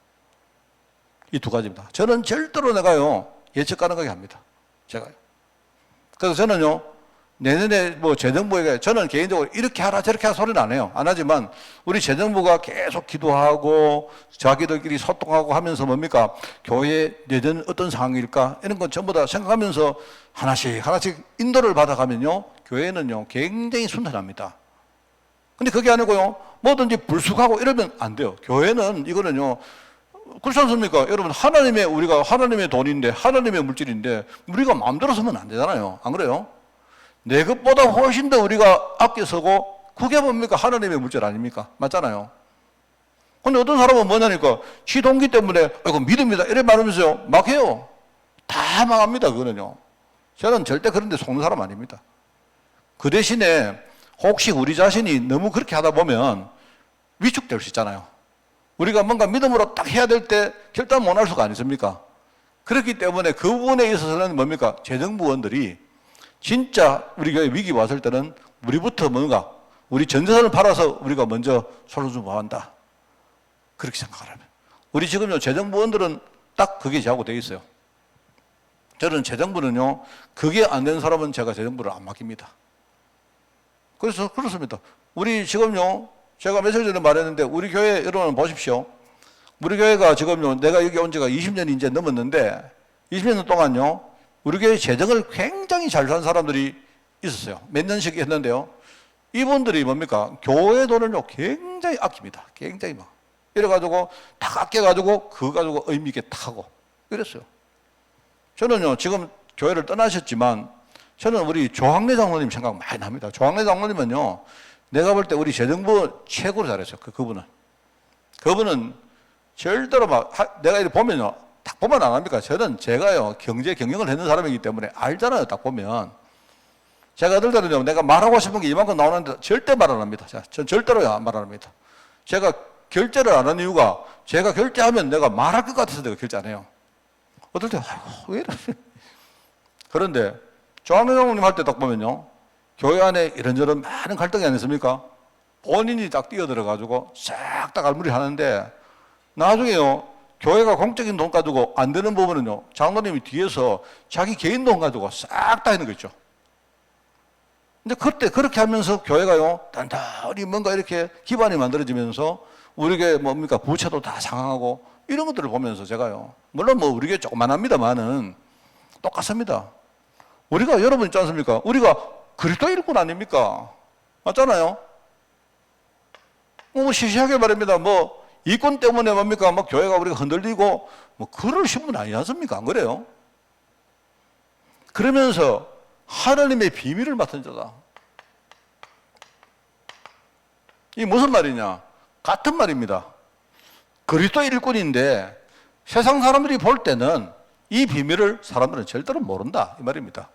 이 두 가지입니다. 저는 절대로 내가요 예측 가능하게 합니다. 제가요. 그래서 저는요 내년에 뭐 재정부에게 저는 개인적으로 이렇게 하라 저렇게 하라 소리는 안 해요. 안 하지만 우리 재정부가 계속 기도하고 자기들끼리 소통하고 하면서 뭡니까? 교회 내년 어떤 상황일까? 이런 건 전부 다 생각하면서 하나씩 인도를 받아가면요. 교회는요 굉장히 순탄합니다. 근데 그게 아니고요. 뭐든지 불쑥하고 이러면 안 돼요. 교회는 이거는요. 그렇지 않습니까? 여러분 우리가 하나님의 돈인데 하나님의 물질인데 우리가 마음대로 쓰면 안 되잖아요. 안 그래요? 내 것보다 훨씬 더 우리가 아껴 쓰고 그게 뭡니까? 하나님의 물질 아닙니까? 맞잖아요. 근데 어떤 사람은 뭐냐니까 지 동기 때문에 이거 믿음이다 이래 말하면서요. 막 해요. 다 망합니다. 그거는요. 저는 절대 그런 데 속는 사람 아닙니다. 그 대신에 혹시 우리 자신이 너무 그렇게 하다 보면 위축될 수 있잖아요. 우리가 뭔가 믿음으로 딱 해야 될 때 결단 못 할 수가 아니십니까? 그렇기 때문에 그 부분에 있어서는 뭡니까? 재정부원들이 진짜 우리 교회 위기 왔을 때는 우리부터 뭔가 우리 전 재산을 팔아서 우리가 먼저 솔루션한다. 그렇게 생각하라면. 우리 지금요 재정부원들은 딱 그게 제하고 되어 있어요. 저는 재정부는요 그게 안 되는 사람은 제가 재정부를 안 맡깁니다. 그래서 그렇습니다. 우리 지금요 제가 며칠 전에 말했는데 우리 교회 여러분 보십시오. 우리 교회가 지금요 내가 여기 온 지가 20년이 이제 넘었는데 20년 동안요 우리 교회 재정을 굉장히 잘 사는 사람들이 있었어요. 몇 년씩 했는데요. 이분들이 뭡니까? 교회 돈을요 굉장히 아낍니다. 굉장히 막 이래가지고 다 아껴가지고 그거 가지고 의미 있게 딱 하고 이랬어요. 저는요 지금 교회를 떠나셨지만 저는 우리 조항래 장로님 생각 많이 납니다. 조항래 장로님은요 내가 볼 때 우리 재정부 최고로 잘했어요. 그분은 절대로 내가 이렇게 보면요 딱 보면 안 합니까? 제가요 경제 경영을 했는 사람이기 때문에 알잖아요. 딱 보면 제가 어떨 때는요 내가 말하고 싶은 게 이만큼 나오는데 절대 말 안 합니다. 전 절대로 말 안 합니다. 제가 결제를 안 하는 이유가 제가 결제하면 내가 말할 것 같아서 내가 결제 안 해요. 어떨 때 왜 이러지? 그런데 조항래 장로님 할 때 딱 보면요 교회 안에 이런저런 많은 갈등이 아니습니까? 본인이 딱 뛰어들어가지고 싹 다 갈무리 하는데 나중에요 교회가 공적인 돈 가지고 안 되는 부분은요 장로님이 뒤에서 자기 개인 돈 가지고 싹 다 하는 거 있죠. 근데 그때 그렇게 하면서 교회가요 단단히 뭔가 이렇게 기반이 만들어지면서 우리 교회 뭡니까 부채도 다 상황하고 이런 것들을 보면서 제가요 물론 뭐 우리 교회 조그만합니다만은 똑같습니다. 우리가 여러분 있지 않습니까? 우리가 그리스도 일꾼 아닙니까? 맞잖아요. 뭐 시시하게 말합니다. 뭐 이권 때문에 뭡니까? 막 교회가 우리가 흔들리고, 뭐, 그럴 신분 아니지 않습니까? 안 그래요? 그러면서 하나님의 비밀을 맡은 자다. 이게 무슨 말이냐? 같은 말입니다. 그리스도 일꾼인데 세상 사람들이 볼 때는 이 비밀을 사람들은 절대로 모른다. 이 말입니다.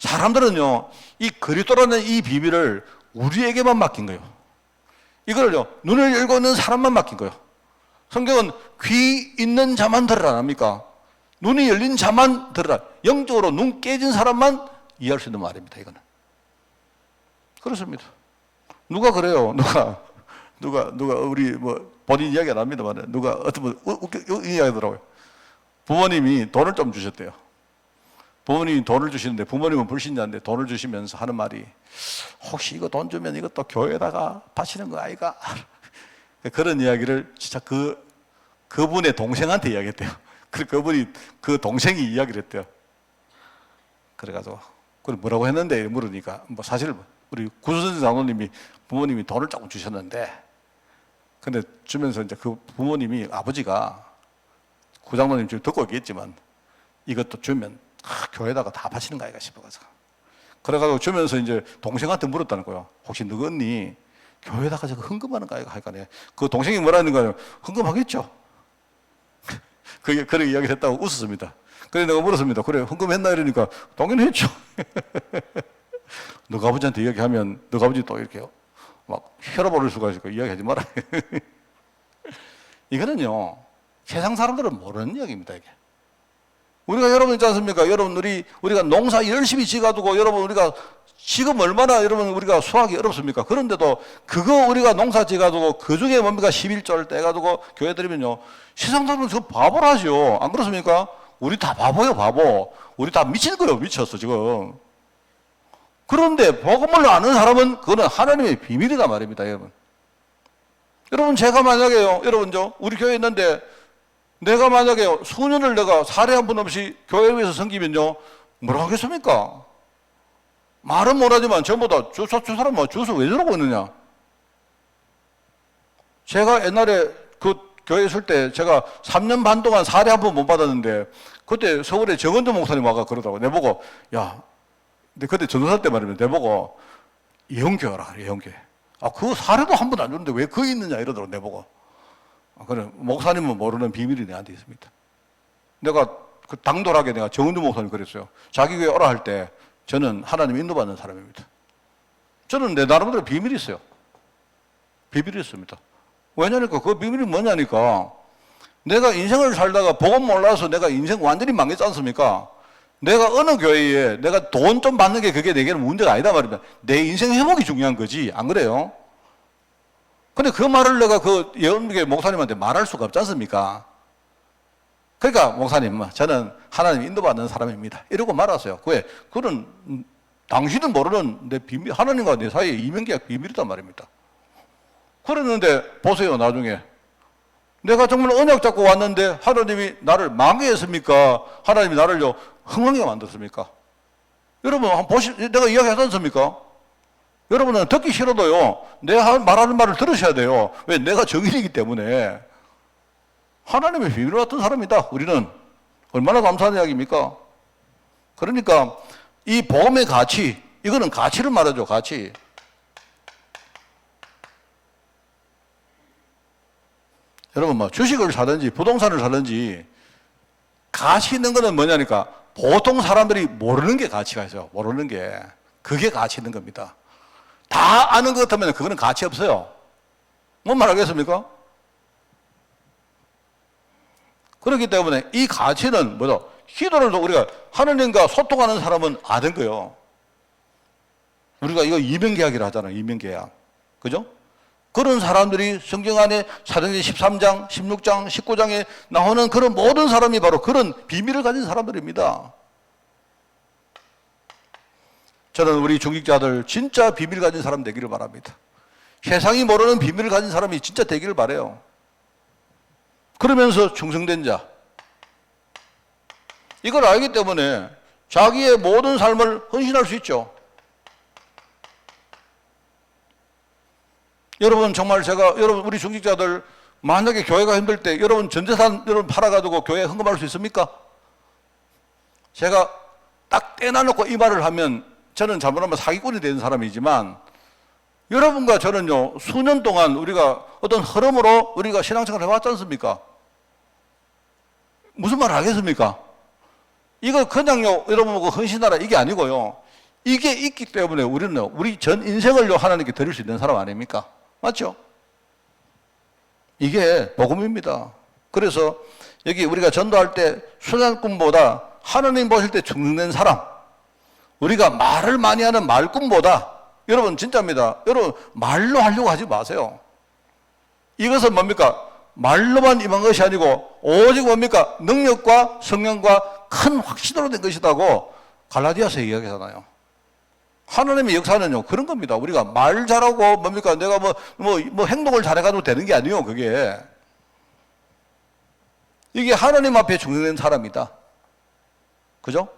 사람들은요, 이 그리스도라는 이 비밀을 우리에게만 맡긴 거예요. 이걸요, 눈을 열고 있는 사람만 맡긴 거예요. 성경은 귀 있는 자만 들으라 합니까? 눈이 열린 자만 들으라. 영적으로 눈 깨진 사람만 이해할 수 있는 말입니다. 이거는. 그렇습니다. 누가 그래요? 누가 우리 뭐 본인 이야기 안 합니다만 누가 어떤 분 이야기 하더라고요. 부모님이 돈을 좀 주셨대요. 부모님이 돈을 주시는데 부모님은 불신자인데 돈을 주시면서 하는 말이 혹시 이거 돈 주면 이것도 교회에다가 바치는 거 아이가? 그런 이야기를 진짜 그분의 동생한테 이야기했대요. 그분이 그 동생이 이야기를 했대요. 그래가지고 그걸 뭐라고 했는데 물으니까 뭐 사실 우리 구수선 장로님이 부모님이 돈을 조금 주셨는데 근데 주면서 이제 그 부모님이 아버지가 구장로님 지금 듣고 있겠지만 이것도 주면 교회에다가 다 바치는 거 아이가 싶어가지고 그래가지고 주면서 이제 동생한테 물었다는 거예요. 혹시 너겠니? 교회에다가 저거 흥금하는 거 아이가 하니까 그 동생이 뭐라는 거예요? 흥금하겠죠. 그게 그런 이야기를 했다고 웃었습니다. 그래 내가 물었습니다. 그래 흥금했나 이러니까 당연히 했죠. 너가 아버지한테 이야기하면 너가 아버지 또 이렇게 막 혈압 오를 수가 있으니까 이야기하지 마라. 이거는요 세상 사람들은 모르는 이야기입니다. 이게 우리가 여러분 있지 않습니까? 여러분 우리가 농사 열심히 지어가지고 여러분 우리가 지금 얼마나 여러분 우리가 수확이 어렵습니까? 그런데도 그거 우리가 농사 지어가지고 그 중에 뭡니까 11조를 떼가지고 교회 드리면요 세상 사람은 저 바보라죠. 안 그렇습니까? 우리 다 바보예요, 바보. 우리 다 미친 거예요, 미쳤어 지금. 그런데 복음을 아는 사람은 그거는 하나님의 비밀이다 말입니다, 여러분. 여러분 제가 만약에요, 여러분 우리 교회에 있는데 내가 만약에 수년을 내가 사례 한 번 없이 교회에 위해서 섬기면요 뭐라 하겠습니까? 말은 못하지만 전부 다 저 사람 주소 왜 저러고 있느냐? 제가 옛날에 그 교회 있을 때 제가 3년 반 동안 사례 한 번 못 받았는데 그때 서울에 정은도 목사님 와가 그러더라고. 내보고 야, 근데 그때 전도사 때 말이면 내보고 예언교회라 예언교회. 아, 그 사례도 한 번 안 줬는데 왜 거기 있느냐 이러더라고 내보고. 아, 그래 목사님은 모르는 비밀이 내한테 있습니다. 내가 그 당돌하게 내가 정은도 목사님 그랬어요. 자기 교회 오라 할 때 저는 하나님 인도받는 사람입니다. 저는 내 나름대로 비밀이 있어요. 비밀이 있습니다. 왜냐니까 그 비밀이 뭐냐니까 내가 인생을 살다가 복음 몰라서 내가 인생 완전히 망했지 않습니까? 내가 어느 교회에 내가 돈 좀 받는 게 그게 내게는 문제가 아니다 말입니다. 내 인생 회복이 중요한 거지. 안 그래요? 근데 그 말을 내가 그 예언교회 목사님한테 말할 수가 없지 않습니까? 그러니까 목사님, 저는 하나님 인도받는 사람입니다. 이러고 말았어요. 왜? 그건 당신은 모르는 내 비밀, 하나님과 내 사이에 이면계약 비밀이단 말입니다. 그랬는데 보세요, 나중에. 내가 정말 언약 잡고 왔는데 하나님이 나를 망하게 했습니까? 하나님이 나를요, 흥하게 만들었습니까? 여러분, 한번 내가 이야기하지 않습니까? 여러분은 듣기 싫어도요, 내가 말하는 말을 들으셔야 돼요. 왜? 내가 정인이기 때문에. 하나님의 비밀을 맡은 사람이다. 우리는 얼마나 감사한 이야기입니까? 그러니까 이 복음의 가치, 이거는 가치를 말하죠. 가치. 여러분 뭐 주식을 사든지 부동산을 사든지 가치 있는 거는 뭐냐니까 보통 사람들이 모르는 게 가치가 있어요. 모르는 게 그게 가치 있는 겁니다. 다 아는 것 같으면 그거는 가치 없어요. 뭔 말하겠습니까? 그렇기 때문에 이 가치는 뭐죠? 기도를 우리가 하느님과 소통하는 사람은 아는 거예요. 우리가 이거 이면계약이라 하잖아요. 이면계약. 그죠? 그런 사람들이 성경 안에 사도행전 13장, 16장, 19장에 나오는 그런 모든 사람이 바로 그런 비밀을 가진 사람들입니다. 저는 우리 중직자들 진짜 비밀 가진 사람 되기를 바랍니다. 세상이 모르는 비밀을 가진 사람이 진짜 되기를 바라요. 그러면서 충성된 자. 이걸 알기 때문에 자기의 모든 삶을 헌신할 수 있죠. 여러분 정말 제가 여러분 우리 중직자들 만약에 교회가 힘들 때 여러분 전 재산 여러분 팔아가지고 교회에 헌금할 수 있습니까? 제가 딱 떼놔놓고 이 말을 하면 저는 잘못하면 사기꾼이 되는 사람이지만 여러분과 저는요 수년 동안 우리가 어떤 흐름으로 우리가 신앙생활을 해왔지 않습니까? 무슨 말을 하겠습니까? 이거 그냥요 여러분 보고 헌신하라 이게 아니고요. 이게 있기 때문에 우리는 우리 전 인생을요 하나님께 드릴 수 있는 사람 아닙니까? 맞죠? 이게 복음입니다. 그래서 여기 우리가 전도할 때 순환꾼보다 하나님 보실 때 죽는 사람, 우리가 말을 많이 하는 말꾼보다 여러분 진짜입니다. 여러분 말로 하려고 하지 마세요. 이것은 뭡니까? 말로만 임한 것이 아니고 오직 뭡니까? 능력과 성령과 큰 확신으로 된 것이라고 갈라디아서 이야기하잖아요. 하나님의 역사는요 그런 겁니다. 우리가 말 잘하고 뭡니까? 내가 뭐 행동을 잘해가지고 되는 게 아니에요. 그게 이게 하나님 앞에 충성된 사람이다. 그죠?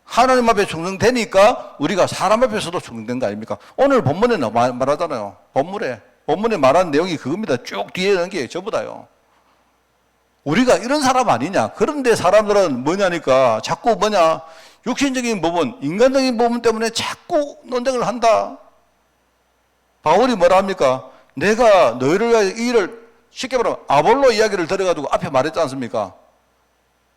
하나님 앞에 충성되니까 우리가 사람 앞에서도 충성된 거 아닙니까? 오늘 본문에 말하잖아요. 본문에 말하는 내용이 그겁니다. 쭉 뒤에 있는 게 전부 다요. 우리가 이런 사람 아니냐? 그런데 사람들은 뭐냐니까 자꾸 뭐냐? 육신적인 부분, 인간적인 부분 때문에 자꾸 논쟁을 한다. 바울이 뭐라 합니까? 내가 너희를 위하여 이 일을 쉽게 말하면 아볼로 이야기를 들어가지고 앞에 말했지 않습니까?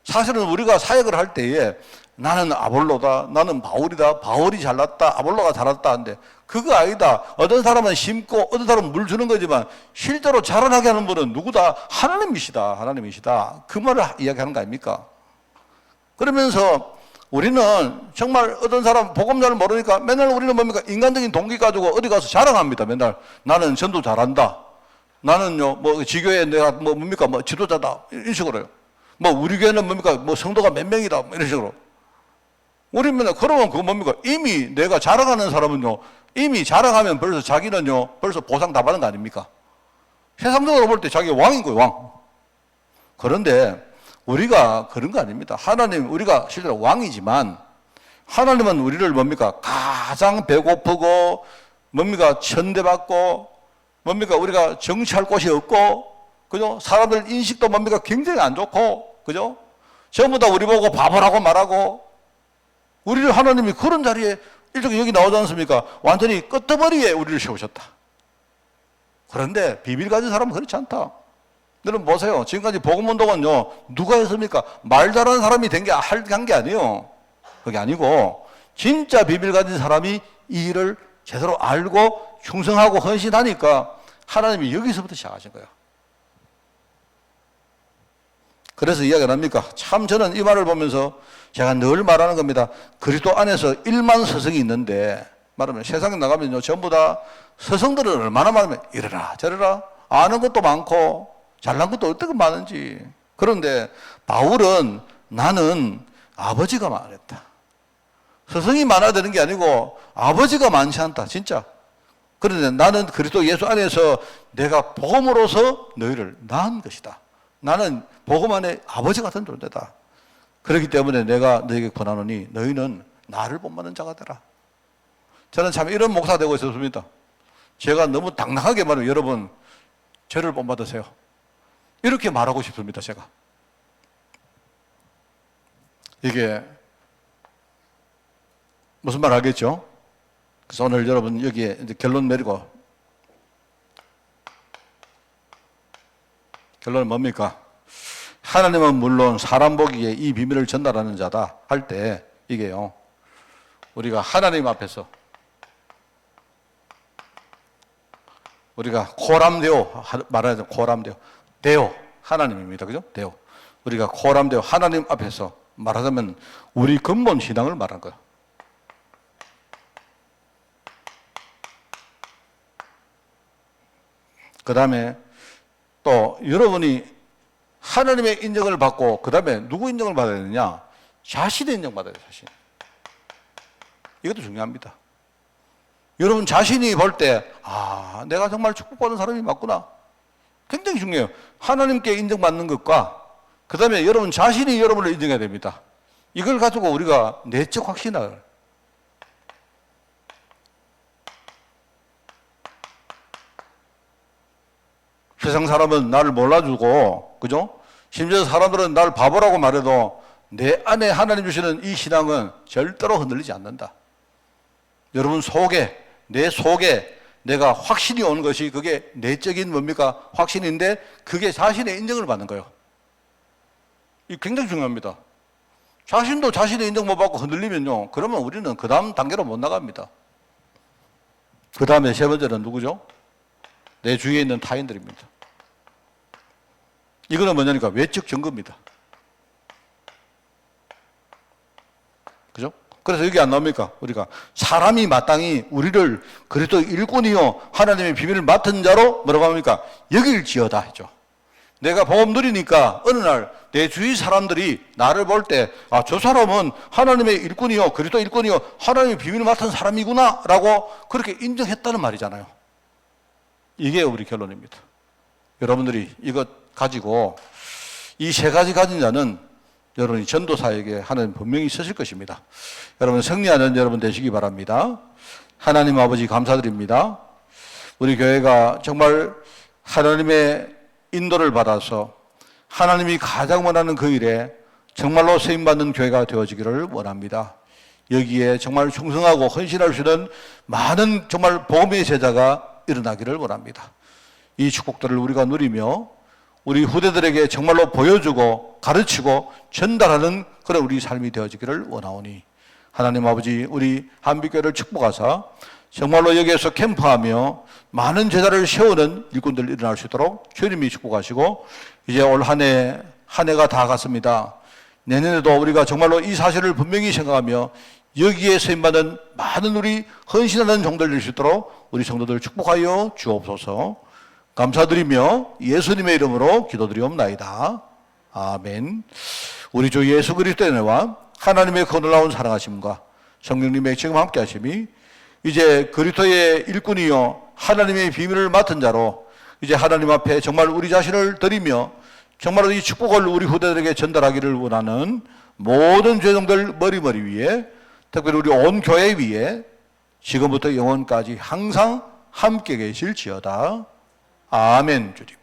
사실은 우리가 사역을 할 때에 나는 아볼로다, 나는 바울이다, 바울이 잘났다, 아볼로가 잘났다 하는데 그거 아니다. 어떤 사람은 심고 어떤 사람은 물 주는 거지만 실제로 자라나게 하는 분은 누구다? 하나님이시다. 그 말을 이야기하는 거 아닙니까? 그러면서 우리는 정말 어떤 사람 복음 잘 모르니까 맨날 우리는 뭡니까? 인간적인 동기 가지고 어디 가서 자랑합니다. 맨날 나는 전도 잘한다. 나는요 뭐 지교에 내가 뭐 뭡니까? 뭐 지도자다. 이런 식으로요. 뭐 우리 교회는 뭡니까? 뭐 성도가 몇 명이다. 뭐 이런 식으로. 우리 맨날 그러면 그거 뭡니까? 이미 내가 자랑하는 사람은요. 이미 자랑하면 벌써 자기는요. 벌써 보상 다 받은 거 아닙니까? 세상적으로 볼 때 자기가 왕인 거예요. 왕. 그런데 우리가 그런 거 아닙니다. 하나님 우리가 실제로 왕이지만 하나님은 우리를 뭡니까? 가장 배고프고 뭡니까? 천대받고 뭡니까? 우리가 정치할 곳이 없고 그죠? 사람들 인식도 뭡니까? 굉장히 안 좋고 그죠? 전부 다 우리 보고 바보라고 말하고 우리를 하나님이 그런 자리에 일종의 여기 나오지 않습니까? 완전히 끄트머리에 우리를 세우셨다. 그런데 비밀 가진 사람은 그렇지 않다. 여러분 보세요. 지금까지 복음운동은요 누가 했습니까? 말 잘하는 사람이 한 게 아니에요. 그게 아니고 진짜 비밀 가진 사람이 이 일을 제대로 알고 충성하고 헌신하니까 하나님이 여기서부터 시작하신 거예요. 그래서 이야기를 합니까? 참 저는 이 말을 보면서 제가 늘 말하는 겁니다. 그리스도 안에서 1만 서성이 있는데 말하면 세상에 나가면요 전부 다 서성들은 얼마나 많으면 이래라 저래라 아는 것도 많고 잘난 것도 어떻게 많은지. 그런데 바울은 나는 아버지가 많았다. 서성이 많아야 되는 게 아니고 아버지가 많지 않다. 진짜. 그런데 나는 그리스도 예수 안에서 내가 복음으로서 너희를 낳은 것이다. 나는 복음 안에 아버지 같은 존재다. 그렇기 때문에 내가 너에게 권하노니 너희는 나를 본받는 자가 되라. 저는 참 이런 목사가 되고 있었습니다. 제가 너무 당당하게 말하면 여러분 저를 본받으세요. 이렇게 말하고 싶습니다. 제가. 이게 무슨 말 알겠죠? 그래서 오늘 여러분 여기에 이제 결론 내리고 결론은 뭡니까? 하나님은 물론 사람 보기에 이 비밀을 전달하는 자다 할 때 이게요 우리가 하나님 앞에서 우리가 코람데오 말하자면 코람데오 데오 하나님입니다. 그죠? 데오 우리가 코람데오 하나님 앞에서 말하자면 우리 근본 신앙을 말한 거예요. 그 다음에 또 여러분이 하나님의 인정을 받고 그 다음에 누구 인정을 받아야 되느냐? 자신의 인정받아야 돼요. 자신. 이것도 중요합니다. 여러분 자신이 볼 때 내가 정말 축복받은 사람이 맞구나. 굉장히 중요해요. 하나님께 인정받는 것과 그 다음에 여러분 자신이 여러분을 인정해야 됩니다. 이걸 가지고 우리가 내적 확신을 그래서 세상 사람은 나를 몰라주고, 그죠? 심지어 사람들은 나를 바보라고 말해도 내 안에 하나님 주시는 이 신앙은 절대로 흔들리지 않는다. 여러분 속에, 내 속에 내가 확신이 오는 것이 그게 내적인 뭡니까? 확신인데 그게 자신의 인정을 받는 거예요. 이 굉장히 중요합니다. 자신도 자신의 인정 못 받고 흔들리면요. 그러면 우리는 그 다음 단계로 못 나갑니다. 그 다음에 세 번째는 누구죠? 내 주위에 있는 타인들입니다. 이거는 뭐냐니까 외적 증거입니다. 그죠? 그래서 여기 안 나옵니까? 우리가 사람이 마땅히 우리를 그리스도 일꾼이요 하나님의 비밀을 맡은 자로 뭐라고 합니까? 여길지어다 했죠. 내가 복음 누리니까 어느 날 내 주위 사람들이 나를 볼 때 아, 저 사람은 하나님의 일꾼이요 그리스도 일꾼이요 하나님의 비밀을 맡은 사람이구나 라고 그렇게 인정했다는 말이잖아요. 이게 우리 결론입니다. 여러분들이 이것 가지고 이 세 가지 가진 자는 여러분이 전도사에게 하나님 분명히 쓰실 것입니다. 여러분 승리하는 여러분 되시기 바랍니다. 하나님 아버지 감사드립니다. 우리 교회가 정말 하나님의 인도를 받아서 하나님이 가장 원하는 그 일에 정말로 쓰임받는 교회가 되어지기를 원합니다. 여기에 정말 충성하고 헌신할 수 있는 많은 정말 복음의 제자가 일어나기를 원합니다. 이 축복들을 우리가 누리며 우리 후대들에게 정말로 보여주고 가르치고 전달하는 그런 우리 삶이 되어지기를 원하오니 하나님 아버지 우리 한빛교회를 축복하사 정말로 여기에서 캠프하며 많은 제자를 세우는 일꾼들 일어날 수 있도록 주님이 축복하시고 이제 올 한 해가 다 갔습니다. 내년에도 우리가 정말로 이 사실을 분명히 생각하며 여기에 쓰임받는 많은 우리 헌신하는 종들 될 수 있도록 우리 성도들 축복하여 주옵소서. 감사드리며 예수님의 이름으로 기도드리옵나이다. 아멘. 우리 주 예수 그리스도의 은혜와 하나님의 그 놀라운 사랑하심과 성령님의 지금 함께 하심이 이제 그리스도의 일꾼이요 하나님의 비밀을 맡은 자로 이제 하나님 앞에 정말 우리 자신을 드리며 정말로 이 축복을 우리 후대들에게 전달하기를 원하는 모든 죄종들 머리머리 위에 특별히 우리 온 교회 위에 지금부터 영원까지 항상 함께 계실지어다. 아멘. 주님.